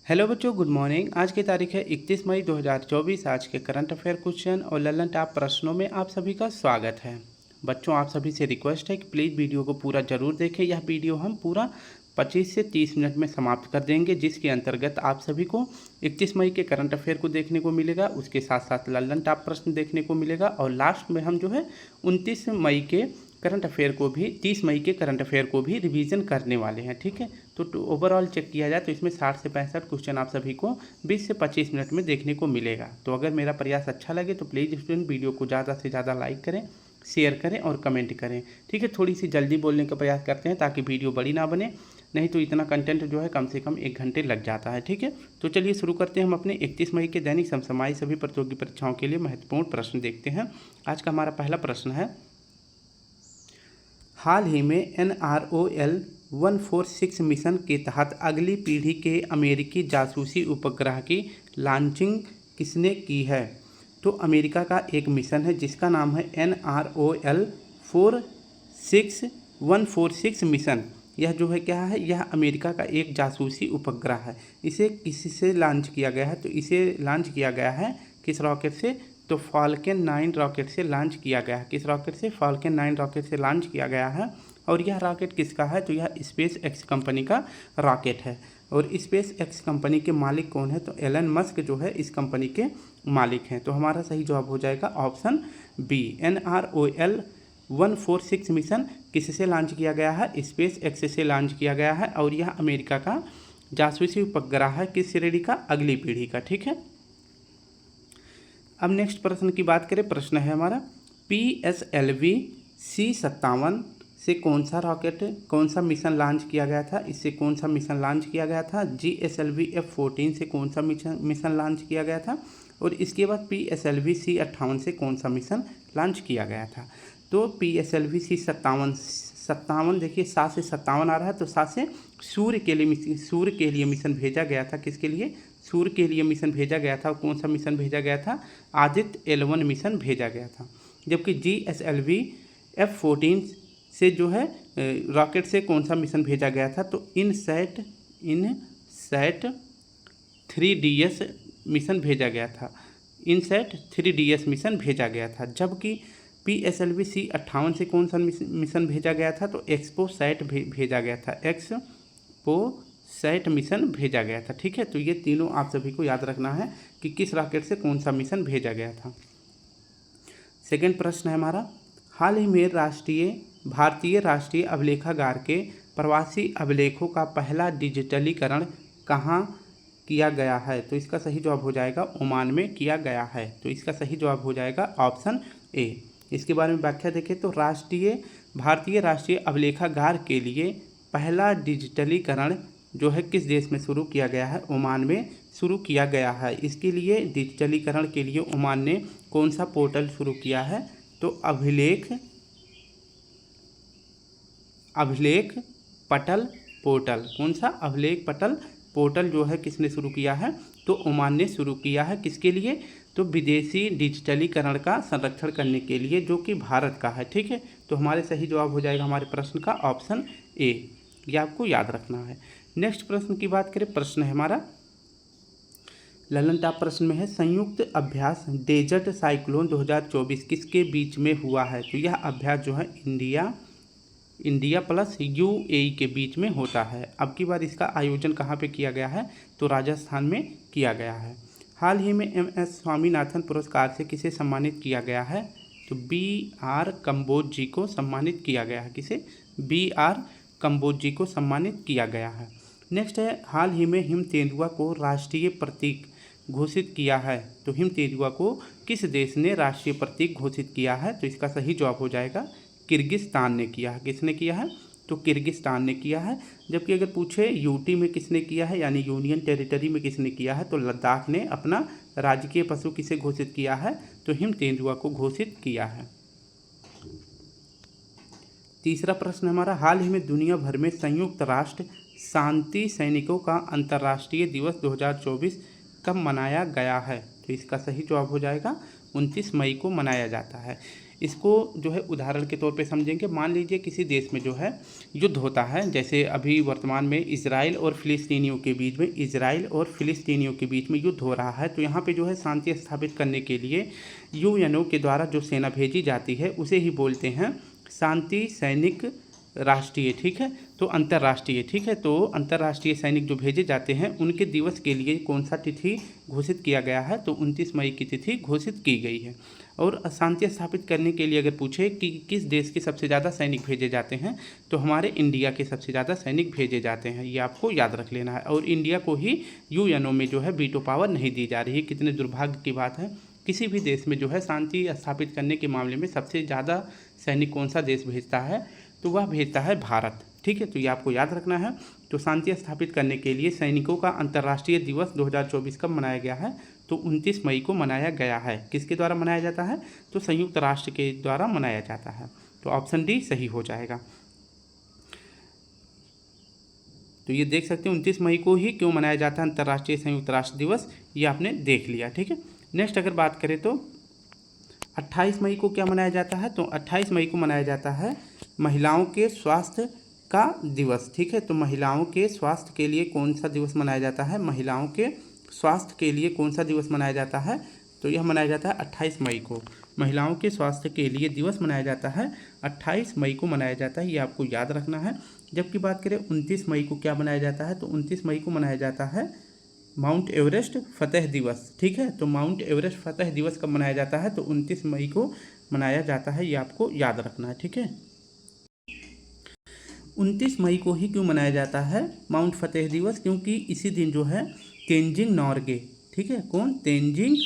Hello बच्चों, good morning. आज की तारीख है 31 मई 2024। आज के करंट अफेयर क्वेश्चन और ललन टॉप प्रश्नों में आप सभी का स्वागत है। बच्चों, आप सभी से रिक्वेस्ट है कि प्लीज़ वीडियो को पूरा ज़रूर देखें। यह वीडियो हम पूरा 25 से 30 मिनट में समाप्त कर देंगे, जिसके अंतर्गत आप सभी को 31 मई के करंट अफेयर को देखने को मिलेगा, उसके साथ साथ ललन टॉप प्रश्न देखने को मिलेगा और लास्ट में हम जो है 29 मई के करंट अफेयर को भी 30 मई के करंट अफेयर को भी रिवीजन करने वाले हैं। ठीक है, तो ओवरऑल चेक किया जाए तो इसमें 60 से 65 क्वेश्चन आप सभी को 20 से 25 मिनट में देखने को मिलेगा। तो अगर मेरा प्रयास अच्छा लगे तो प्लीज़ स्टूडेंट वीडियो को ज़्यादा से ज़्यादा लाइक करें, शेयर करें और कमेंट करें। ठीक है, थोड़ी सी जल्दी बोलने का प्रयास करते हैं ताकि वीडियो बड़ी ना बने, नहीं तो इतना कंटेंट जो है कम से कम 1 घंटे लग जाता है। ठीक है, तो चलिए शुरू करते हैं। हम अपने 31 मई के दैनिक समसामयिक सभी प्रतियोगी परीक्षाओं के लिए महत्वपूर्ण प्रश्न देखते हैं। आज का हमारा पहला प्रश्न है, हाल ही में NROL 146 मिशन के तहत अगली पीढ़ी के अमेरिकी जासूसी उपग्रह की लॉन्चिंग किसने की है? तो अमेरिका का एक मिशन है जिसका नाम है NROL 146 मिशन। यह जो है क्या है, यह अमेरिका का एक जासूसी उपग्रह है। इसे किससे लॉन्च किया गया है? तो इसे लॉन्च किया गया है किस रॉकेट से? तो फाल्कन 9 रॉकेट से लॉन्च किया गया है। किस रॉकेट से? फाल्कन 9 रॉकेट से लॉन्च किया गया है। और यह रॉकेट किसका है? तो यह स्पेस एक्स कंपनी का रॉकेट है। और स्पेस एक्स कंपनी के मालिक कौन है? तो एलन मस्क जो है इस कंपनी के मालिक हैं। तो हमारा सही जवाब हो जाएगा ऑप्शन बी। NROL 146 मिशन किससे लॉन्च किया गया है? स्पेस एक्स से लॉन्च किया गया है और यह अमेरिका का जासूसी उपग्रह है। किस श्रेणी का? अगली पीढ़ी का। ठीक है, अब नेक्स्ट प्रश्न की बात करें। प्रश्न है हमारा, PSLV C57 से कौन सा रॉकेट, कौन सा मिशन लॉन्च किया गया था? इससे कौन सा मिशन लॉन्च किया गया था? GSLV F14 से कौन सा मिशन लॉन्च किया गया था? और इसके बाद PSLV C58 से कौन सा मिशन लॉन्च किया गया था? तो PSLV C57 देखिए 7 से 57 आ रहा है, तो 7 से सूर्य के लिए मिशन भेजा गया था। किसके लिए? सूर्य के लिए मिशन भेजा गया था। कौन सा मिशन भेजा गया था? आदित्य L1 मिशन भेजा गया था। जबकि GSLV F14 से जो है रॉकेट से कौन सा मिशन भेजा गया था? तो इनसैट 3DS मिशन भेजा गया था। इनसैट 3DS मिशन भेजा गया था। जबकि PSLV C58 से कौन सा मिशन भेजा गया था? तो एक्सपोसैट भेजा गया था। एक्सपोसैट मिशन भेजा गया था। ठीक है, तो ये तीनों आप सभी को याद रखना है कि किस रॉकेट से कौन सा मिशन भेजा गया था। सेकेंड प्रश्न है हमारा, हाल ही में भारतीय राष्ट्रीय अभिलेखागार के प्रवासी अभिलेखों का पहला डिजिटलीकरण कहाँ किया गया है? तो इसका सही जवाब हो जाएगा ओमान में किया गया है। तो इसका सही जवाब हो जाएगा ऑप्शन ए। इसके बारे में व्याख्या देखें तो भारतीय राष्ट्रीय अभिलेखागार के लिए पहला डिजिटलीकरण जो है किस देश में शुरू किया गया है? ओमान में शुरू किया गया है। इसके लिए डिजिटलीकरण के लिए ओमान ने कौन सा पोर्टल शुरू किया है? तो अभिलेख पटल पोर्टल। कौन सा? अभिलेख पटल पोर्टल जो है किसने शुरू किया है? तो ओमान ने शुरू किया है। किसके लिए? तो विदेशी डिजिटलीकरण का संरक्षण करने के लिए, जो कि भारत का है। ठीक है, तो हमारे सही जवाब हो जाएगा हमारे प्रश्न का ऑप्शन ए। ये आपको याद रखना है। नेक्स्ट प्रश्न की बात करें। प्रश्न है हमारा, ललन टॉप प्रश्न में है, संयुक्त अभ्यास डेजर्ट साइक्लोन 2024 किसके बीच में हुआ है? तो यह अभ्यास जो है इंडिया प्लस UAE के बीच में होता है। अब की बार इसका आयोजन कहाँ पे किया गया है? तो राजस्थान में किया गया है। हाल ही में MS स्वामीनाथन पुरस्कार से किसे सम्मानित किया गया है? तो BR कम्बोज जी को सम्मानित किया गया है। किसे? BR कम्बोज जी को सम्मानित किया गया है। नेक्स्ट है, हाल ही में हिम तेंदुआ को राष्ट्रीय प्रतीक घोषित किया है। तो हिम तेंदुआ को किस देश ने राष्ट्रीय प्रतीक घोषित किया है? तो इसका सही जवाब हो जाएगा किर्गिस्तान ने किया है। किसने किया है? तो किर्गिस्तान ने किया है। जबकि अगर पूछे यूटी में किसने किया है, यानी यूनियन टेरिटरी में किसने किया है, तो लद्दाख ने अपना राजकीय पशु किसे घोषित किया है? तो हिम तेंदुआ को घोषित किया है। तीसरा प्रश्न हमारा, हाल ही में दुनिया भर में संयुक्त राष्ट्र शांति सैनिकों का अंतर्राष्ट्रीय दिवस 2024 कब मनाया गया है? तो इसका सही जवाब हो जाएगा 29 मई को मनाया जाता है। इसको जो है उदाहरण के तौर पे समझेंगे। मान लीजिए किसी देश में जो है युद्ध होता है, जैसे अभी वर्तमान में इजराइल और फिलिस्तीनियों के बीच में युद्ध हो रहा है। तो यहाँ पे जो है शांति स्थापित करने के लिए यूएनओ के द्वारा जो सेना भेजी जाती है उसे ही बोलते हैं शांति सैनिक राष्ट्रीय, ठीक है, तो अंतर्राष्ट्रीय, ठीक है। तो अंतर्राष्ट्रीय सैनिक जो भेजे जाते हैं उनके दिवस के लिए कौन सा तिथि घोषित किया गया है, तो 29 मई की तिथि घोषित की गई है। और शांति स्थापित करने के लिए अगर पूछे कि किस देश के सबसे ज़्यादा सैनिक भेजे जाते हैं, तो हमारे इंडिया के सबसे ज़्यादा सैनिक भेजे जाते हैं, ये आपको याद रख लेना है। और इंडिया को ही यूएनओ में जो है वीटो पावर नहीं दी जा रही है। कितने दुर्भाग्य की बात है। किसी भी देश में जो है शांति स्थापित करने के मामले में सबसे ज़्यादा सैनिक कौन सा देश भेजता है, तो वह भेजता है भारत, ठीक है। तो ये आपको याद रखना है। तो शांति स्थापित करने के लिए सैनिकों का अंतर्राष्ट्रीय दिवस 2024 कब मनाया गया है, तो 29 मई को मनाया गया है। किसके द्वारा मनाया जाता है, तो संयुक्त राष्ट्र के द्वारा मनाया जाता है। तो ऑप्शन डी सही हो जाएगा। तो ये देख सकते हैं 29 मई को ही क्यों मनाया जाता है अंतर्राष्ट्रीय संयुक्त राष्ट्र दिवस, ये आपने देख लिया, ठीक है। नेक्स्ट अगर बात करें तो 28 मई को क्या मनाया जाता है, तो 28 मई को मनाया जाता है महिलाओं के स्वास्थ्य का दिवस, ठीक है। तो महिलाओं के स्वास्थ्य के लिए कौन सा दिवस मनाया जाता है, महिलाओं के स्वास्थ्य के लिए कौन सा दिवस मनाया जाता है, तो यह मनाया जाता है 28 मई को। महिलाओं के स्वास्थ्य के लिए दिवस मनाया जाता है 28 मई को मनाया जाता है, ये आपको याद रखना है। जबकि बात करें 29 मई को क्या मनाया जाता है, तो 29 मई को मनाया जाता है माउंट एवरेस्ट फतेह दिवस, ठीक है। तो माउंट एवरेस्ट फतेह दिवस कब मनाया जाता है, तो 29 मई को मनाया जाता है, ये आपको याद रखना है, ठीक है। 29 मई को ही क्यों मनाया जाता है माउंट फतेह दिवस, क्योंकि इसी दिन जो है तेंजिंग नॉर्गे, ठीक है, कौन, तेंजिंग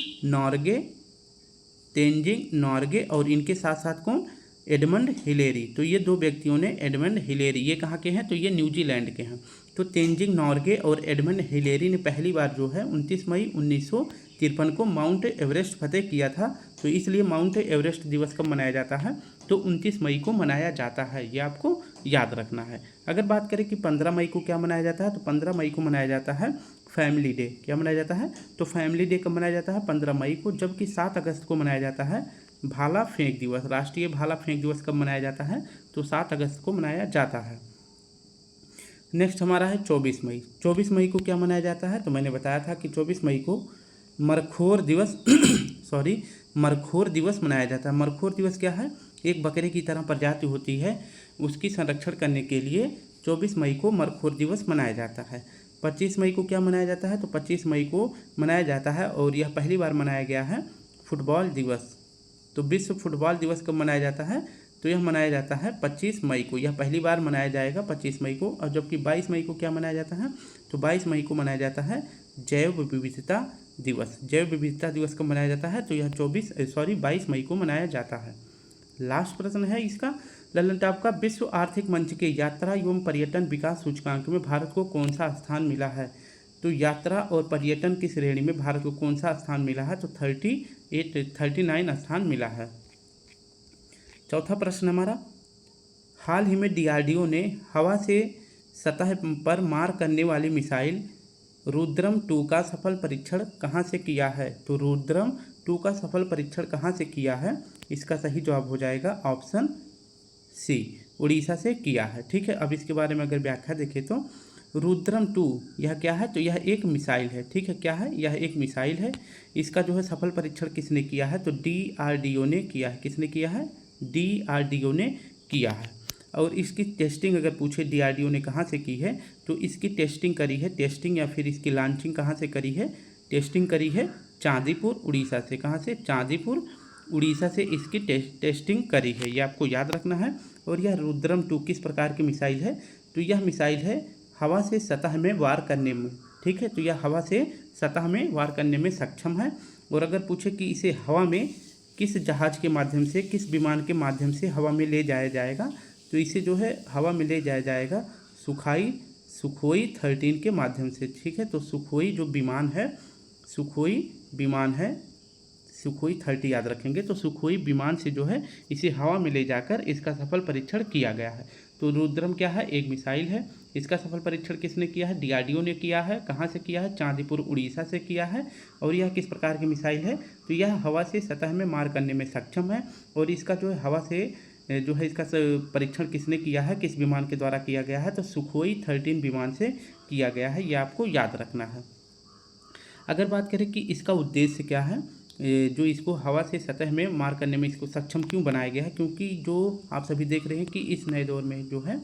नॉर्गे और इनके साथ साथ कौन, एडमंड हिलेरी। तो ये दो व्यक्तियों ने, एडमंड हिलेरी, ये कहाँ के हैं, तो ये न्यूजीलैंड के हैं। तो तेंजिंग नॉर्गे और एडमंड हिलेरी ने पहली बार जो है 29 मई 1953 को माउंट एवरेस्ट फतेह किया था। तो इसलिए माउंट एवरेस्ट दिवस कब मनाया जाता है, तो 29 मई को मनाया जाता है, ये आपको याद रखना है। अगर बात करें कि 15 मई को क्या मनाया जाता है, तो 15 मई को मनाया जाता है फैमिली डे। क्या मनाया जाता है, तो फैमिली डे कब मनाया जाता है, 15 मई को। जबकि 7 अगस्त को मनाया जाता है भाला फेंक दिवस। राष्ट्रीय भाला फेंक दिवस कब मनाया जाता है, तो 7 अगस्त को मनाया जाता है। नेक्स्ट हमारा है 24 मई। 24 मई को क्या मनाया जाता है, तो मैंने बताया था कि 24 मई को मरखोर दिवस मरखोर दिवस मनाया जाता है। मरखोर दिवस क्या है, एक बकरे की तरह प्रजाति होती है, उसकी संरक्षण करने के लिए 24 मई को मरखोर दिवस मनाया जाता है। 25 मई को क्या मनाया जाता है, तो 25 मई को मनाया जाता है और यह पहली बार मनाया गया है फुटबॉल दिवस। तो विश्व फुटबॉल दिवस कब मनाया जाता है, तो यह मनाया जाता है 25 मई को। यह पहली बार मनाया जाएगा 25 मई को। और जबकि 22 मई को क्या मनाया जाता है, तो 22 मई को मनाया जाता है जैव विविधता दिवस। जैव विविधता दिवस कब मनाया जाता है, तो यह 22 मई को मनाया जाता है। लास्ट प्रश्न है इसका ललन टॉप का, विश्व आर्थिक मंच के यात्रा एवं पर्यटन विकास सूचकांक में भारत को कौन सा स्थान मिला है। तो यात्रा और पर्यटन की श्रेणी में भारत को कौन सा स्थान मिला है, तो 39 स्थान मिला है। चौथा प्रश्न हमारा, हाल ही में डीआरडीओ ने हवा से सतह पर मार करने वाली मिसाइल रुद्रम 2 का सफल परीक्षण कहाँ से किया है। तो रुद्रम 2 का सफल परीक्षण कहाँ से किया है, इसका सही जवाब हो जाएगा ऑप्शन सी, उड़ीसा से किया है, ठीक है। अब इसके बारे में अगर व्याख्या देखें तो रुद्रम 2 यह क्या है, तो यह एक मिसाइल है, ठीक है। क्या है, यह एक मिसाइल है। इसका जो है सफल परीक्षण किसने किया है, तो डीआरडीओ ने किया है। किसने किया है, डीआरडीओ ने किया है। और इसकी टेस्टिंग अगर पूछे डीआरडीओ ने कहाँ से की है, तो इसकी टेस्टिंग करी है, टेस्टिंग या फिर इसकी लॉन्चिंग कहाँ से करी है, टेस्टिंग करी है चांदीपुर उड़ीसा से। कहाँ से, चांदीपुर उड़ीसा से इसकी टेस्टिंग करी है, ये आपको याद रखना है। और यह रुद्रम 2 किस प्रकार की मिसाइल है, तो यह मिसाइल है हवा से सतह में वार करने में, ठीक है। तो यह हवा से सतह में वार करने में सक्षम है। और अगर पूछे कि इसे हवा में किस जहाज़ के माध्यम से, किस विमान के माध्यम से हवा में ले जाया जाएगा, तो इसे जो है हवा में ले जाया जाएगा सुखोई 13 के माध्यम से, ठीक है। तो सुखोई जो विमान है, सुखोई 30 याद रखेंगे। तो सुखोई विमान से जो है इसे हवा में ले जाकर इसका सफल परीक्षण किया गया है। तो रुद्रम क्या है, एक मिसाइल है। इसका सफल परीक्षण किसने किया है, डीआरडीओ ने किया है। कहाँ से किया है, चांदीपुर उड़ीसा से किया है। और यह किस प्रकार की मिसाइल है, तो यह हवा से सतह में मार करने में सक्षम है। और इसका जो है हवा से जो है इसका परीक्षण किसने किया है, किस विमान के द्वारा किया गया है, तो सुखोई 13 विमान से किया गया है। ये आपको याद रखना है। अगर बात करें कि इसका उद्देश्य क्या है, जो इसको हवा से सतह में मार करने में इसको सक्षम क्यों बनाया गया है, क्योंकि जो आप सभी देख रहे हैं कि इस नए दौर में जो है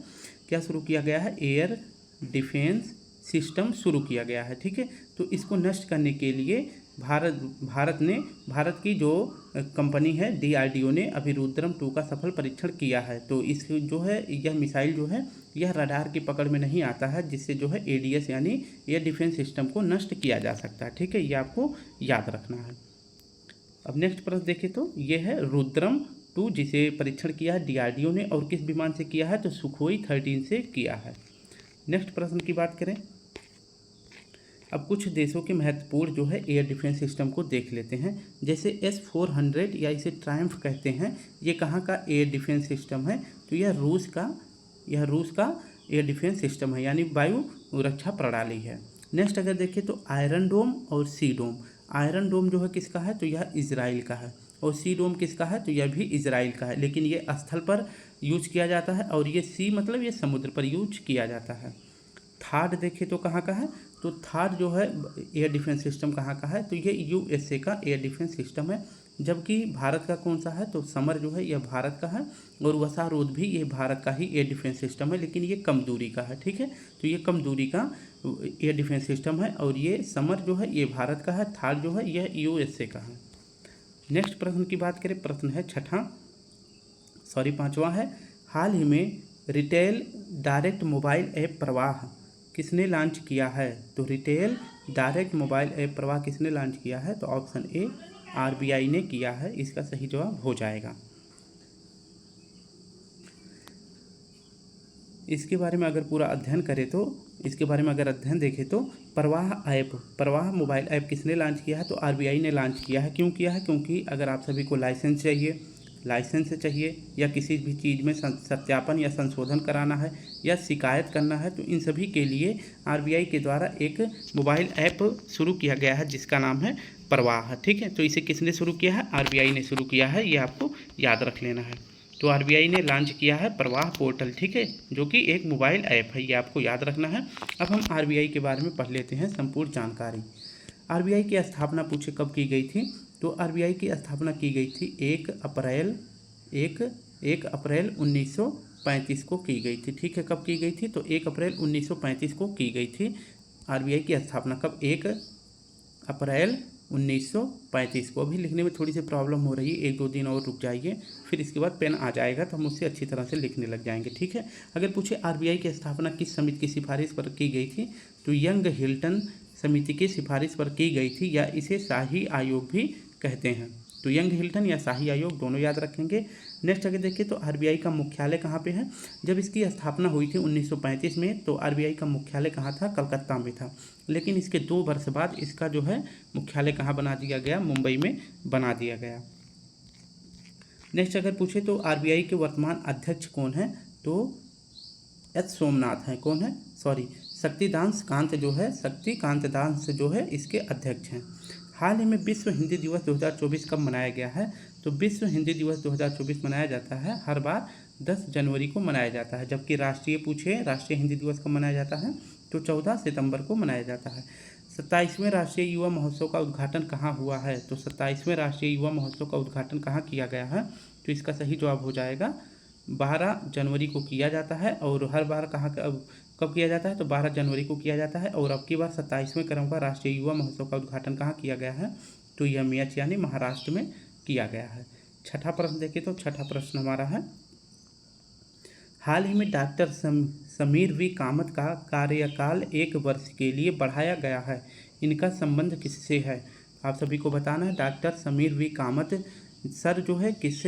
क्या शुरू किया गया है, एयर डिफेंस सिस्टम शुरू किया गया है। ठीक है, तो इसको नष्ट करने के लिए भारत की जो कंपनी है डीआरडीओ ने अभी रुद्रम 2 का सफल परीक्षण किया है। तो इस जो है यह मिसाइल जो है यह रडार की पकड़ में नहीं आता है, जिससे जो है एडीएस यानी एयर डिफेंस सिस्टम को नष्ट किया जा सकता है। ठीक है, ये आपको याद रखना है। अब नेक्स्ट प्रश्न देखें तो ये है रुद्रम 2 जिसे परीक्षण किया है डीआरडीओ ने और किस विमान से किया है, तो सुखोई 13 से किया है। नेक्स्ट प्रश्न की बात करें, अब कुछ देशों के महत्वपूर्ण जो है एयर डिफेंस सिस्टम को देख लेते हैं। जैसे S-400 या इसे ट्रायम्फ कहते हैं, ये कहाँ का एयर डिफेंस सिस्टम है, तो यह रूस का एयर डिफेंस सिस्टम है, यानी वायु रक्षा प्रणाली है। नेक्स्ट अगर देखें तो आयरन डोम और सी डोम। आयरन डोम जो है किसका है, तो यह इजराइल का है। और सी डोम किसका है, तो यह भी इजराइल का है, लेकिन ये स्थल पर यूज किया जाता है और ये सी मतलब ये समुद्र पर यूज किया जाता है। थार्ड देखें तो कहाँ का है, तो थार्ड जो है एयर डिफेंस सिस्टम कहाँ का है, तो ये यूएसए का एयर डिफेंस सिस्टम है। जबकि भारत का कौन सा है, तो समर जो है यह भारत का है और वसारोध भी ये भारत का ही एयर डिफेंस सिस्टम है, लेकिन ये कम दूरी का है। ठीक है, तो ये कम दूरी का एयर डिफेंस सिस्टम है और ये समर जो है ये भारत का है, थार्ड जो है यह यूएसए का है। नेक्स्ट प्रश्न की बात करें, प्रश्न है पांचवा है, हाल ही में रिटेल डायरेक्ट मोबाइल ऐप प्रवाह किसने लॉन्च किया है, तो रिटेल डायरेक्ट मोबाइल ऐप प्रवाह किसने लॉन्च किया है, तो ऑप्शन ए आरबीआई ने किया है, इसका सही जवाब हो जाएगा। इसके बारे में अगर पूरा अध्ययन करें तो इसके बारे में अगर अध्ययन देखें तो प्रवाह मोबाइल ऐप किसने लॉन्च किया है, तो आरबीआई ने लॉन्च किया है। क्यों किया है, क्योंकि अगर आप सभी को लाइसेंस चाहिए या किसी भी चीज़ में सत्यापन या संशोधन कराना है या शिकायत करना है, तो इन सभी के लिए आरबीआई के द्वारा एक मोबाइल ऐप शुरू किया गया है जिसका नाम है प्रवाह। ठीक है, तो इसे किसने शुरू किया है, आरबीआई ने शुरू किया है, ये आपको याद रख लेना है। तो आरबीआई ने लॉन्च किया है प्रवाह पोर्टल, ठीक है, जो कि एक मोबाइल ऐप है, ये आपको याद रखना है। अब हम आरबीआई के बारे में पढ़ लेते हैं संपूर्ण जानकारी। आरबीआई की स्थापना पूछे कब की गई थी, तो आरबीआई की स्थापना की गई थी 1 अप्रैल 1935 को की गई थी। ठीक है, कब की गई थी, तो 1 अप्रैल 1935 को की गई थी आरबीआई की स्थापना। कब, 1 अप्रैल 1935 को। अभी लिखने में थोड़ी सी प्रॉब्लम हो रही है, 1-2 दिन और रुक जाइए, फिर इसके बाद पेन आ जाएगा तो हम उससे अच्छी तरह से लिखने लग जाएंगे। ठीक है, अगर पूछे आरबीआई की स्थापना किस समिति की सिफारिश पर की गई थी, तो यंग हिल्टन समिति की सिफारिश पर की गई थी, या इसे शाही आयोग भी कहते हैं। तो यंग हिल्टन या शाही आयोग दोनों याद रखेंगे। नेक्स्ट अगर देखिए तो आरबीआई का मुख्यालय कहाँ पे है, जब इसकी स्थापना हुई थी 1935 में, तो आरबीआई का मुख्यालय कहाँ था, कलकत्ता में था। लेकिन इसके 2 वर्ष बाद इसका जो है मुख्यालय कहाँ बना दिया गया, मुंबई में बना दिया गया। नेक्स्ट अगर पूछे तो आरबीआई के वर्तमान अध्यक्ष कौन है, तो एच सोमनाथ हैं। कौन है, शक्तिकांत दास जो है इसके अध्यक्ष हैं। हाल ही में विश्व हिंदी दिवस 2024 कब मनाया गया है, तो विश्व हिंदी दिवस 2024 मनाया जाता है हर बार 10 जनवरी को मनाया जाता है। जबकि राष्ट्रीय हिंदी दिवस कब मनाया जाता है, तो 14 सितंबर को मनाया जाता है। 27वें राष्ट्रीय युवा महोत्सव का उद्घाटन कहाँ हुआ है, तो 27वें राष्ट्रीय युवा महोत्सव का उद्घाटन कहाँ किया गया है, तो इसका सही जवाब हो जाएगा 12 जनवरी को किया जाता है। और हर बार कब किया जाता है, तो 12 जनवरी को किया जाता है। और अब की बार 27वें क्रम का राष्ट्रीय युवा महोत्सव का उद्घाटन कहाँ किया गया है, तो यह मेच यानी महाराष्ट्र में किया गया है। छठा प्रश्न देखें तो छठा प्रश्न हमारा है, हाल ही में डॉक्टर समीर वी कामत का कार्यकाल 1 वर्ष के लिए बढ़ाया गया है, इनका संबंध किससे है। आप सभी को बताना है, doctor Sameer V Kamath sir जो है किस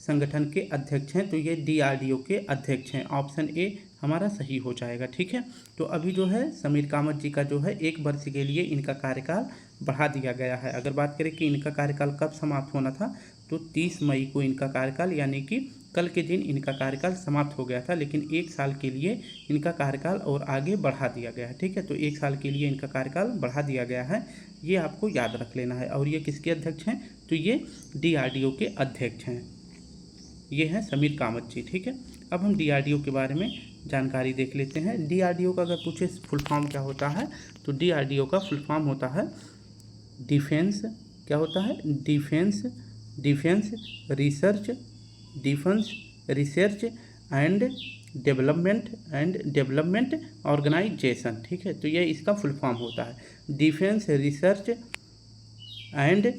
संगठन के अध्यक्ष हैं, तो ये डीआरडीओ के अध्यक्ष हैं। ऑप्शन ए हमारा सही हो जाएगा। ठीक है, तो अभी जो है समीर कामत जी का जो है 1 वर्ष के लिए इनका कार्यकाल बढ़ा दिया गया है। अगर बात करें कि इनका कार्यकाल कब समाप्त होना था, तो 30 मई को इनका कार्यकाल यानी कि कल के दिन इनका कार्यकाल समाप्त हो गया था, लेकिन 1 साल के लिए इनका कार्यकाल और आगे बढ़ा दिया गया है। ठीक है, तो 1 साल के लिए इनका कार्यकाल बढ़ा दिया गया है, ये आपको याद रख लेना है। और ये किसके अध्यक्ष हैं? तो ये DRDO के अध्यक्ष हैं, ये हैं समीर कामत जी। ठीक है, अब हम DRDO के बारे में जानकारी देख लेते हैं। DRDO का अगर पूछे फुल फॉर्म क्या होता है, तो DRDO का फुल फॉर्म होता है डिफेंस, क्या होता है? Defence research and development organisation. ठीक है, तो यह इसका फुल फॉर्म होता है defence research and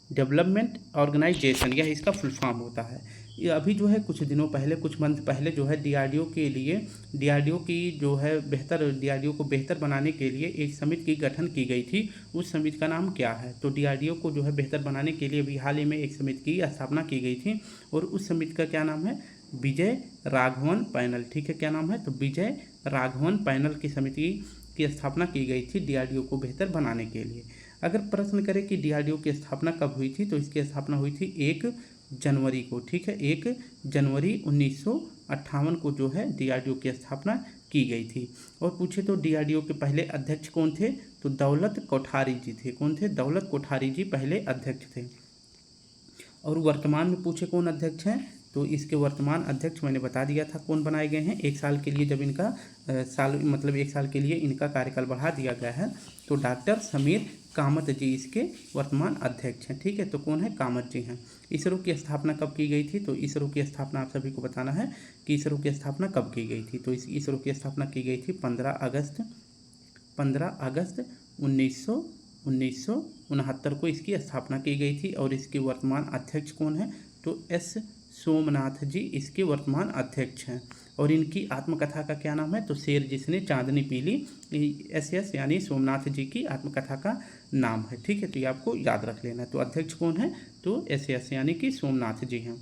development organisation, यह इसका फुल फॉर्म होता है। ये अभी जो है कुछ दिनों पहले, कुछ मंथ पहले जो है DRDO के लिए, DRDO की जो है DRDO को बेहतर बनाने के लिए एक समिति की गठन की गई थी। उस समिति का नाम क्या है? तो DRDO को जो है बेहतर बनाने के लिए अभी हाल ही में एक समिति की स्थापना की गई थी, और उस समिति का क्या नाम है? विजय राघवन पैनल। ठीक है, क्या नाम है? तो विजय राघवन पैनल की समिति की स्थापना की गई थी DRDO को बेहतर बनाने के लिए। अगर प्रश्न करें कि DRDO की स्थापना कब हुई थी, तो इसकी स्थापना हुई थी 1 जनवरी को। ठीक है, 1 जनवरी 1958 को जो है DRDO की स्थापना की गई थी। और पूछे तो DRDO के पहले अध्यक्ष कौन थे? तो दौलत कोठारी जी थे। कौन थे? दौलत कोठारी जी पहले अध्यक्ष थे। और वर्तमान में पूछे कौन अध्यक्ष हैं, तो इसके वर्तमान अध्यक्ष मैंने बता दिया था कौन बनाए गए हैं। 1 साल के लिए जब इनका 1 साल के लिए इनका कार्यकाल बढ़ा दिया गया है, तो डॉक्टर समीर कामत जी इसके वर्तमान अध्यक्ष हैं। ठीक है, तो कौन है? कामत जी हैं। इसरो की स्थापना कब की गई थी? तो इसरो की स्थापना आप सभी को बताना है कि इसरो की स्थापना कब की गई थी। तो इस इसरो की स्थापना की गई थी 15 अगस्त 1969 को इसकी स्थापना की गई थी। और इसके वर्तमान अध्यक्ष कौन है? तो S सोमनाथ जी इसके वर्तमान अध्यक्ष हैं। और इनकी आत्मकथा का क्या नाम है? तो शेर जिसने चांदनी पी ली, SS यानी सोमनाथ जी की आत्मकथा का नाम है। ठीक है, तो ये आपको याद रख लेना है। तो अध्यक्ष कौन है? तो SS यानी कि सोमनाथ जी हैं।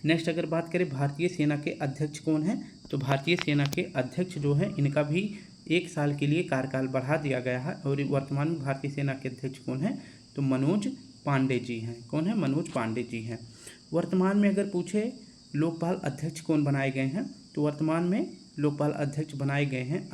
नेक्स्ट अगर बात करें भारतीय सेना के अध्यक्ष कौन है, तो भारतीय सेना के अध्यक्ष जो है इनका भी 1 साल के लिए कार्यकाल बढ़ा दिया गया है। और वर्तमान में भारतीय सेना के अध्यक्ष कौन है? तो मनोज पांडे जी हैं। कौन है? मनोज पांडे जी हैं। वर्तमान में अगर पूछे लोकपाल अध्यक्ष कौन बनाए गए हैं, तो वर्तमान में लोकपाल अध्यक्ष बनाए गए हैं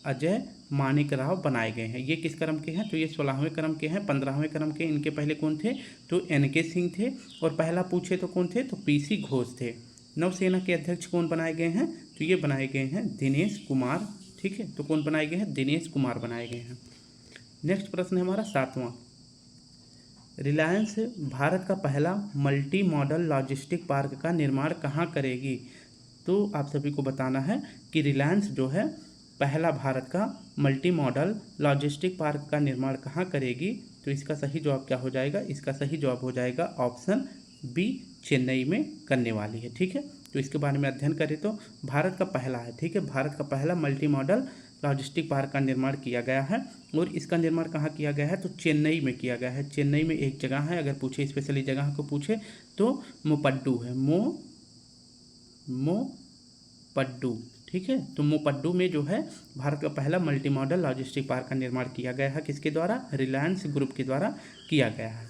अजय मानिक राव बनाए गए हैं। ये किस क्रम के हैं? तो ये 16वें क्रम के हैं, 15वें क्रम के। इनके पहले कौन थे? तो NK सिंह थे। और पहला पूछे तो कौन थे? तो PC घोष थे। नौसेना के अध्यक्ष कौन बनाए गए हैं? तो ये बनाए गए हैं दिनेश कुमार। ठीक है, तो कौन बनाए गए हैं? दिनेश कुमार बनाए गए हैं। नेक्स्ट प्रश्न है हमारा 7वां। रिलायंस भारत का पहला मल्टी मॉडल लॉजिस्टिक पार्क का निर्माण कहाँ करेगी? तो आप सभी को बताना है कि रिलायंस जो है पहला भारत का मल्टी मॉडल लॉजिस्टिक पार्क का निर्माण कहाँ करेगी? तो इसका सही जवाब क्या हो जाएगा? इसका सही जवाब हो जाएगा ऑप्शन B, चेन्नई में करने वाली है। ठीक है, तो इसके बारे में अध्ययन करें तो भारत का पहला है। ठीक है, भारत का पहला मल्टी मॉडल लॉजिस्टिक पार्क का निर्माण किया गया है। और इसका निर्माण कहाँ किया गया है? तो चेन्नई में किया गया है। चेन्नई में एक जगह है, अगर पूछे स्पेशली जगह को पूछे तो मोपड्डू है, मोपड्डू। ठीक है, तो मोपड्डू में जो है भारत का पहला मल्टी मॉडल लॉजिस्टिक पार्क का निर्माण किया गया है। किसके द्वारा? रिलायंस ग्रुप के द्वारा किया गया है।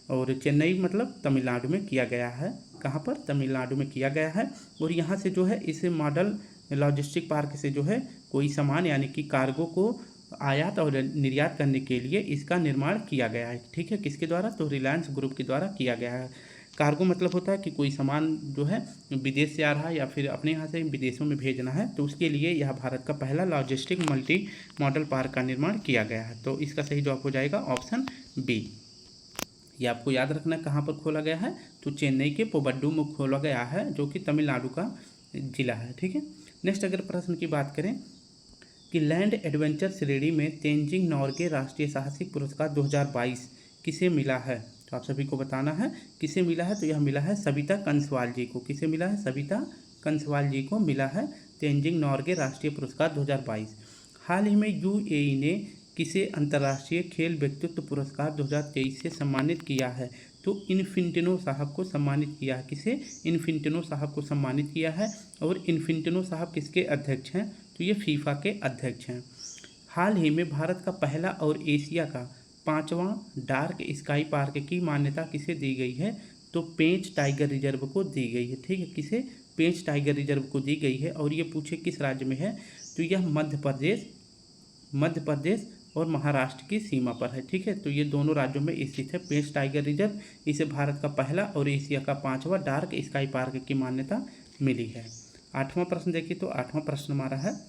और चेन्नई मतलब तमिलनाडु में किया गया है। कहाँ पर? तमिलनाडु में किया गया है। और यहाँ से जो है इस मॉडल लॉजिस्टिक पार्क से जो है कोई सामान यानी कि कार्गो को आयात और निर्यात करने के लिए इसका निर्माण किया गया है। ठीक है, किसके द्वारा? तो रिलायंस ग्रुप के द्वारा किया गया है। कार्गो मतलब होता है कि कोई सामान जो है विदेश से आ रहा है या फिर अपने यहाँ से विदेशों में भेजना है, तो उसके लिए यह भारत का पहला लॉजिस्टिक मल्टी मॉडल पार्क का निर्माण किया गया है। तो इसका सही जवाब हो जाएगा ऑप्शन B। ये आपको याद रखना कहाँ पर खोला गया है? तो चेन्नई के पोबड्डू में खोला गया है, जो कि तमिलनाडु का जिला है। ठीक है, नेक्स्ट अगर प्रश्न की बात करें कि लैंड एडवेंचर श्रेणी में तेंजिंग नॉर्गे राष्ट्रीय साहसिक पुरस्कार 2022 किसे मिला है? तो आप सभी को बताना है किसे मिला है। तो यह मिला है सविता कंसवाल जी को। किसे मिला है? सविता कंसवाल जी को मिला है तेंजिंग नॉर्गे राष्ट्रीय पुरस्कार 2022। हाल ही में UAE ने किसे अंतर्राष्ट्रीय खेल व्यक्तित्व पुरस्कार 2023 से सम्मानित किया है? तो इन्फेंटिनो साहब को सम्मानित किया है। किसे? इन्फेंटिनो साहब को सम्मानित किया है। और इन्फेंटिनो साहब किसके अध्यक्ष हैं? तो ये फीफा के अध्यक्ष हैं। हाल ही में भारत का पहला और एशिया का 5वां डार्क स्काई पार्क की मान्यता किसे दी गई है? तो पेंच टाइगर रिजर्व को दी गई है। ठीक है, किसे? पेंच टाइगर रिजर्व को दी गई है। और ये पूछे किस राज्य में है, तो यह मध्य प्रदेश और महाराष्ट्र की सीमा पर है। ठीक है, तो ये दोनों राज्यों में स्थित है पेंच टाइगर रिजर्व। इसे भारत का पहला और एशिया का 5वां डार्क स्काई पार्क की मान्यता मिली है। 8वां प्रश्न देखिए, तो 8वां प्रश्न हमारा है,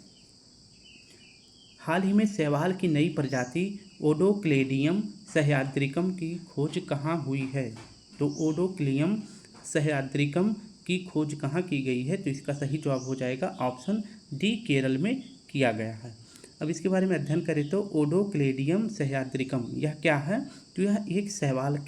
हाल ही में शैवाल की नई प्रजाति ओडोक्लेडियम सह्याद्रिकम की खोज कहाँ हुई है? तो ओडोक्लियम सह्याद्रिकम की खोज कहाँ की गई है? तो इसका सही जवाब हो जाएगा ऑप्शन डी, केरल में किया गया है। अब इसके बारे में अध्ययन करें तो ओडोक्लेडियम सह्याद्रिकम यह क्या है? तो यह एक शैवाल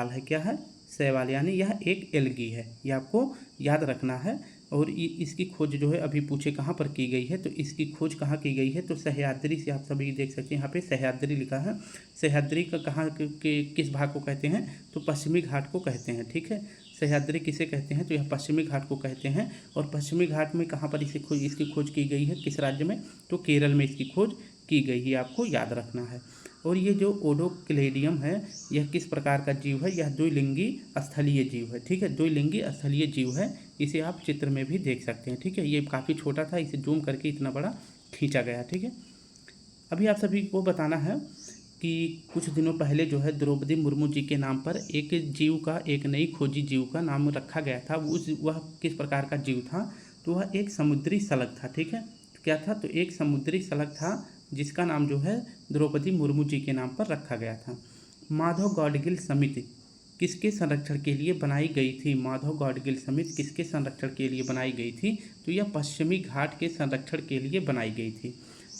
है। क्या है? शैवाल, यानी यह एक एल्गी है। यह आपको याद रखना है। और इसकी खोज जो है अभी पूछे कहाँ पर की गई है, तो इसकी खोज कहाँ की गई है? तो सह्याद्री से, आप सभी देख सकते हैं यहाँ पे सह्याद्री लिखा है। सह्याद्री का कहाँ के किस भाग को कहते हैं? तो पश्चिमी घाट को कहते हैं। ठीक है, सह्याद्री किसे कहते हैं? तो यह पश्चिमी घाट को कहते हैं। और पश्चिमी घाट में कहाँ पर इसकी खोज की गई है? किस राज्य में? तो केरल में इसकी खोज की गई है, आपको याद रखना है। और ये जो ओडोक्लेडियम है यह किस प्रकार का जीव है? यह द्विलिंगी स्थलीय जीव है। ठीक है, द्विलिंगी स्थलीय जीव है। इसे आप चित्र में भी देख सकते हैं। ठीक है, ये काफ़ी छोटा था, इसे जूम करके इतना बड़ा खींचा गया। ठीक है, अभी आप सभी को बताना है कि कुछ दिनों पहले जो है द्रौपदी मुर्मू जी के नाम पर एक नई खोजी जीव का नाम रखा गया था। वह किस प्रकार का जीव था? तो वह एक समुद्री शलभ था। ठीक है, तो क्या था? तो एक समुद्री शलभ था जिसका नाम जो है द्रौपदी मुर्मू जी के नाम पर रखा गया था। माधव गाडगिल समिति किसके संरक्षण के लिए बनाई गई थी? माधव गाडगिल समिति किसके संरक्षण के लिए बनाई गई थी? तो यह पश्चिमी घाट के संरक्षण के लिए बनाई गई थी।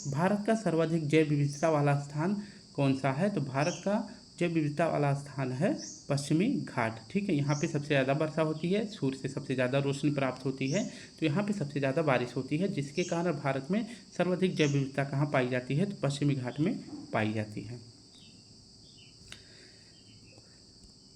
भारत का सर्वाधिक जैव विविधता वाला स्थान कौन सा है? तो भारत का जैव विविधता वाला स्थान है पश्चिमी घाट। ठीक है, यहाँ पे सबसे ज़्यादा वर्षा होती है, सूर्य से सबसे ज़्यादा रोशनी प्राप्त होती है, तो यहाँ पे सबसे ज़्यादा बारिश होती है, जिसके कारण भारत में सर्वाधिक जैव विविधता कहाँ पाई जाती है? तो पश्चिमी घाट में पाई जाती है।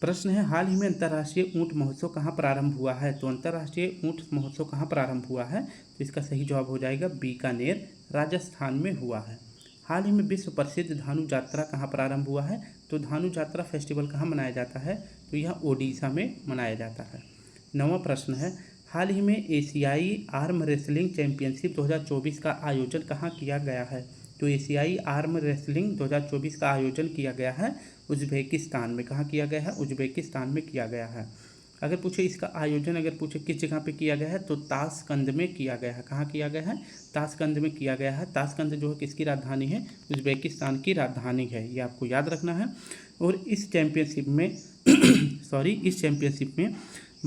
प्रश्न है, हाल ही में अंतर्राष्ट्रीय ऊंट महोत्सव कहाँ प्रारंभ हुआ है? तो अंतर्राष्ट्रीय ऊंट महोत्सव कहाँ प्रारंभ हुआ है? तो इसका सही जवाब हो जाएगा बीकानेर, राजस्थान में हुआ है। हाल ही में विश्व प्रसिद्ध धानु यात्रा कहाँ प्रारंभ हुआ है? तो धानु यात्रा फेस्टिवल कहाँ मनाया जाता है? तो यह ओडिशा में मनाया जाता है। 9वां प्रश्न है, हाल ही में एशियाई आर्म रेसलिंग चैंपियनशिप 2024 का आयोजन कहाँ किया गया है? तो एशियाई आर्म रेसलिंग 2024 का आयोजन किया गया है उज्बेकिस्तान में। कहाँ किया गया है? उज्बेकिस्तान में किया गया है। अगर पूछे इसका आयोजन किस जगह पे किया गया है, तो ताशकंद में किया गया है। कहाँ किया गया है? ताशकंद में किया गया है। ताशकंद जो है किसकी राजधानी है? उज्बेकिस्तान की राजधानी है, ये आपको याद रखना है। और इस चैंपियनशिप में इस चैंपियनशिप में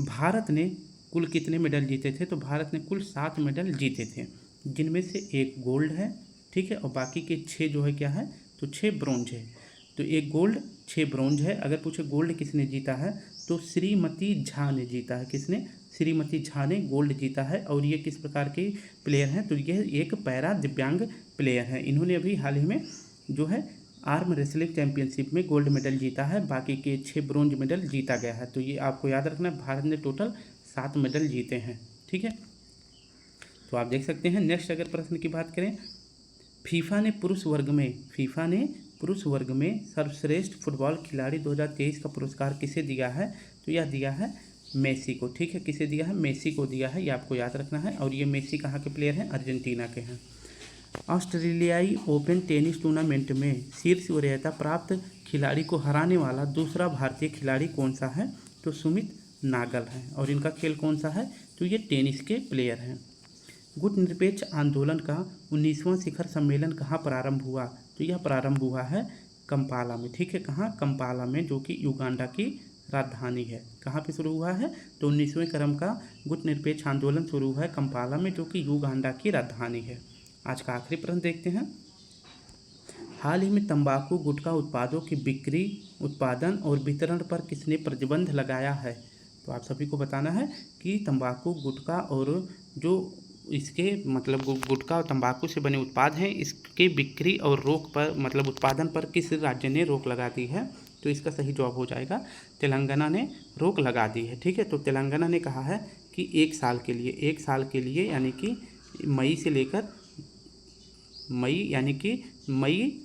भारत ने कुल कितने मेडल जीते थे? तो भारत ने कुल 7 मेडल जीते थे, जिनमें से 1 गोल्ड है। ठीक है, और बाकी के 6 जो है क्या है? तो 6 ब्रोंज है। तो 1 गोल्ड 6 ब्रोंज है। अगर पूछे गोल्ड किसने जीता है, तो श्रीमती झा ने जीता है। किसने? श्रीमती झा ने गोल्ड जीता है। और ये किस प्रकार के प्लेयर हैं? तो ये एक पैरा दिव्यांग प्लेयर हैं। इन्होंने अभी हाल ही में जो है आर्म रेसलिंग चैंपियनशिप में गोल्ड मेडल जीता है, बाकी के 6 ब्रोंज मेडल जीता गया है। तो ये आपको याद रखना है, भारत ने टोटल 7 मेडल जीते हैं। ठीक है, तो आप देख सकते हैं। नेक्स्ट अगर प्रश्न की बात करें, फीफा ने पुरुष वर्ग में सर्वश्रेष्ठ फुटबॉल खिलाड़ी 2023 का पुरस्कार किसे दिया है? तो यह दिया है मेसी को। ठीक है, किसे दिया है? मेसी को दिया है, ये आपको याद रखना है। और ये मेसी कहाँ के प्लेयर हैं? अर्जेंटीना के हैं। ऑस्ट्रेलियाई ओपन टेनिस टूर्नामेंट में शीर्ष वरीयता प्राप्त खिलाड़ी को हराने वाला दूसरा भारतीय खिलाड़ी कौन सा है? तो सुमित नागल है। और इनका खेल कौन सा है? तो ये टेनिस के प्लेयर हैं। गुटनिरपेक्ष आंदोलन का 19वां शिखर सम्मेलन कहाँ प्रारंभ हुआ? तो यह प्रारंभ हुआ है कंपाला में। ठीक है, कहाँ? कंपाला में, जो कि युगांडा की राजधानी है। कहाँ पे शुरू हुआ है? तो 19वें क्रम का गुटनिरपेक्ष आंदोलन शुरू हुआ है कंपाला में, जो कि युगांडा की राजधानी है। आज का आखिरी प्रश्न देखते हैं, हाल ही में तंबाकू गुटखा उत्पादों की बिक्री, उत्पादन और वितरण पर किसने प्रतिबंध लगाया है? तो आप सभी को बताना है कि तंबाकू गुटखा और जो इसके गुटखा और तंबाकू से बने उत्पाद हैं, इसके बिक्री और रोक पर उत्पादन पर किस राज्य ने रोक लगा दी है? तो इसका सही जवाब हो जाएगा तेलंगाना ने रोक लगा दी है। ठीक है, तो तेलंगाना ने कहा है कि 1 साल के लिए यानी कि मई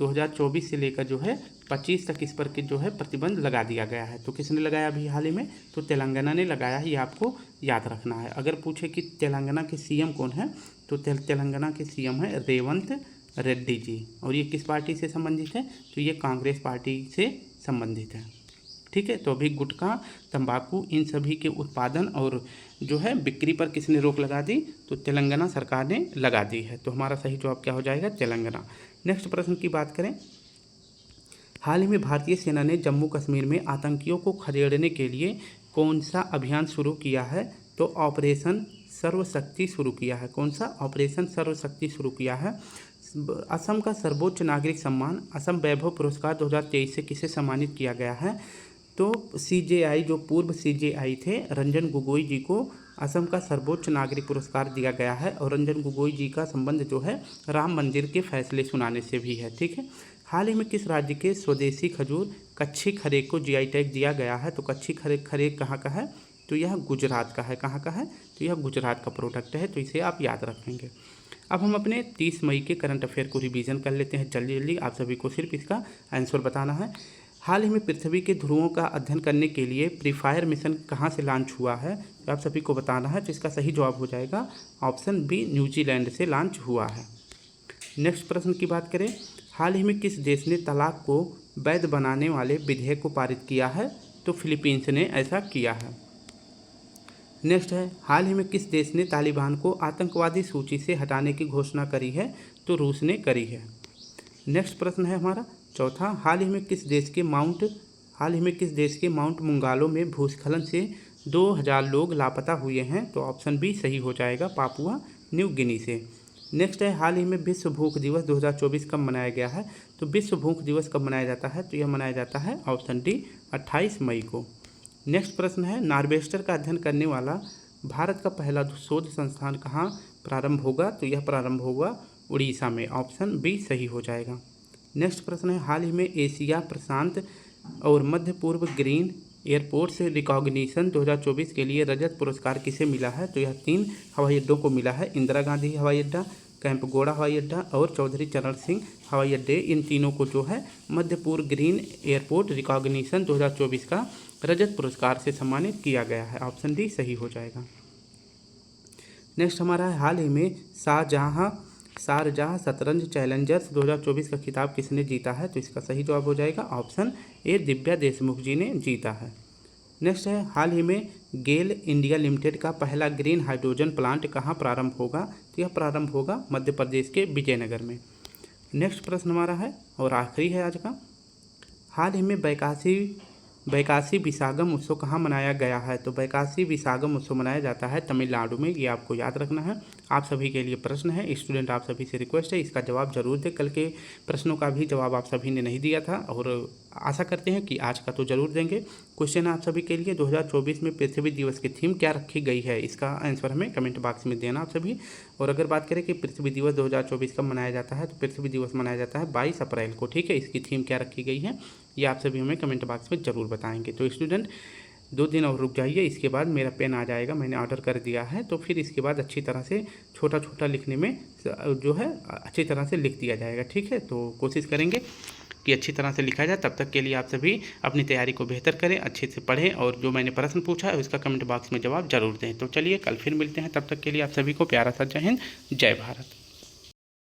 2024 से लेकर जो है 25 तक इस पर के जो है प्रतिबंध लगा दिया गया है। तो किसने लगाया अभी हाल ही में? तो तेलंगाना ने लगाया है, ये आपको याद रखना है। अगर पूछे कि तेलंगाना के सीएम कौन है, तो तेलंगाना के सीएम है रेवंत रेड्डी जी। और ये किस पार्टी से संबंधित है? तो ये कांग्रेस पार्टी से संबंधित है। ठीक है, तो अभी गुटखा, तंबाकू, इन सभी के उत्पादन और जो है बिक्री पर किसने रोक लगा दी? तो तेलंगाना सरकार ने लगा दी है। तो हमारा सही जवाब क्या हो जाएगा? तेलंगाना। नेक्स्ट प्रश्न की बात करें, हाल ही में भारतीय सेना ने जम्मू कश्मीर में आतंकियों को खदेड़ने के लिए कौन सा अभियान शुरू किया है? तो ऑपरेशन सर्वशक्ति शुरू किया है। कौन सा? ऑपरेशन सर्वशक्ति शुरू किया है। असम का सर्वोच्च नागरिक सम्मान असम वैभव पुरस्कार 2023 से किसे सम्मानित किया गया है? तो CJI, जो पूर्व CJI थे रंजन गोगोई जी को असम का सर्वोच्च नागरिक पुरस्कार दिया गया है। और रंजन गोगोई जी का संबंध जो है राम मंदिर के फैसले सुनाने से भी है। ठीक है, हाल ही में किस राज्य के स्वदेशी खजूर कच्छी खरेक को GI टैग दिया गया है? तो कच्छी खरेक कहाँ का है? तो यह गुजरात का है। कहाँ का है? तो यह गुजरात का प्रोडक्ट है, तो इसे आप याद रखेंगे। अब हम अपने 30 मई के करंट अफेयर को रिवीजन कर लेते हैं जल्दी जल्दी। आप सभी को सिर्फ इसका आंसर बताना है। हाल ही में पृथ्वी के ध्रुवों का अध्ययन करने के लिए प्रीफायर मिशन कहाँ से लॉन्च हुआ है? तो आप सभी को बताना है। तो इसका सही जवाब हो जाएगा ऑप्शन बी, न्यूजीलैंड से लॉन्च हुआ है। नेक्स्ट प्रश्न की बात करें, हाल ही में किस देश ने तलाक को वैध बनाने वाले विधेयक को पारित किया है? तो फिलीपींस ने ऐसा किया है। नेक्स्ट है, हाल ही में किस देश ने तालिबान को आतंकवादी सूची से हटाने की घोषणा करी है? तो रूस ने करी है। नेक्स्ट प्रश्न है हमारा चौथा, हाल ही में किस देश के माउंट मुंगालो में भूस्खलन से 2000 लोग लापता हुए हैं? तो ऑप्शन बी सही हो जाएगा, पापुआ न्यू गिनी से। नेक्स्ट है, हाल ही में विश्व भूख दिवस 2024 कब मनाया गया है? तो विश्व भूख दिवस कब मनाया जाता है? तो यह मनाया जाता है ऑप्शन डी 28 मई को। नेक्स्ट प्रश्न है, नार्वेस्टर का अध्ययन करने वाला भारत का पहला शोध संस्थान कहाँ प्रारंभ होगा? तो यह प्रारंभ होगा उड़ीसा में। ऑप्शन बी सही हो जाएगा। नेक्स्ट प्रश्न है, हाल ही में एशिया प्रशांत और मध्य पूर्व ग्रीन एयरपोर्ट्स रिकॉग्निशन 2024 के लिए रजत पुरस्कार किसे मिला है? तो यह 3 हवाई अड्डों को मिला है, इंदिरा गांधी हवाई अड्डा, कैंपगोड़ा हवाई अड्डा और चौधरी चरण सिंह हवाई अड्डे। इन तीनों को जो है मध्य पूर्व ग्रीन एयरपोर्ट रिकॉग्निशन 2024 का रजत पुरस्कार से सम्मानित किया गया है। ऑप्शन डी सही हो जाएगा। नेक्स्ट हमारा है, हाल ही में शारजाह शतरंज चैलेंजर्स 2024 का खिताब किसने जीता है? तो इसका सही जवाब हो जाएगा ऑप्शन ए, दिव्या देशमुख जी ने जीता है। नेक्स्ट है, हाल ही में गेल इंडिया लिमिटेड का पहला ग्रीन हाइड्रोजन प्लांट कहाँ प्रारंभ होगा? तो यह प्रारंभ होगा मध्य प्रदेश के विजयनगर में। नेक्स्ट प्रश्न हमारा है और आखिरी है आज का, हाल ही में बैकासी विसागम उत्सव कहाँ मनाया गया है? तो बैकासी विसागम उत्सव मनाया जाता है तमिलनाडु में, ये आपको याद रखना है। आप सभी के लिए प्रश्न है, स्टूडेंट आप सभी से रिक्वेस्ट है इसका जवाब जरूर दें। कल के प्रश्नों का भी जवाब आप सभी ने नहीं दिया था और आशा करते हैं कि आज का तो जरूर देंगे। क्वेश्चन आप सभी के लिए, 2024 में पृथ्वी दिवस की थीम क्या रखी गई है? इसका आंसर हमें कमेंट बॉक्स में देना आप सभी। और अगर बात करें कि पृथ्वी दिवस 2024 कब मनाया जाता है, तो पृथ्वी दिवस मनाया जाता है 22 अप्रैल को। ठीक है, इसकी थीम क्या रखी गई है ये आप सभी हमें कमेंट बॉक्स में ज़रूर बताएंगे। तो स्टूडेंट 2 दिन और रुक जाइए, इसके बाद मेरा पेन आ जाएगा, मैंने ऑर्डर कर दिया है। तो फिर इसके बाद अच्छी तरह से छोटा छोटा लिखने में जो है अच्छी तरह से लिख दिया जाएगा। ठीक है, तो कोशिश करेंगे कि अच्छी तरह से लिखा जाए। तब तक के लिए आप सभी अपनी तैयारी को बेहतर करें, अच्छे से पढ़ें और जो मैंने प्रश्न पूछा है उसका कमेंट बॉक्स में जवाब जरूर दें। तो चलिए कल फिर मिलते हैं, तब तक के लिए आप सभी को प्यारा सा जय हिंद, जय भारत।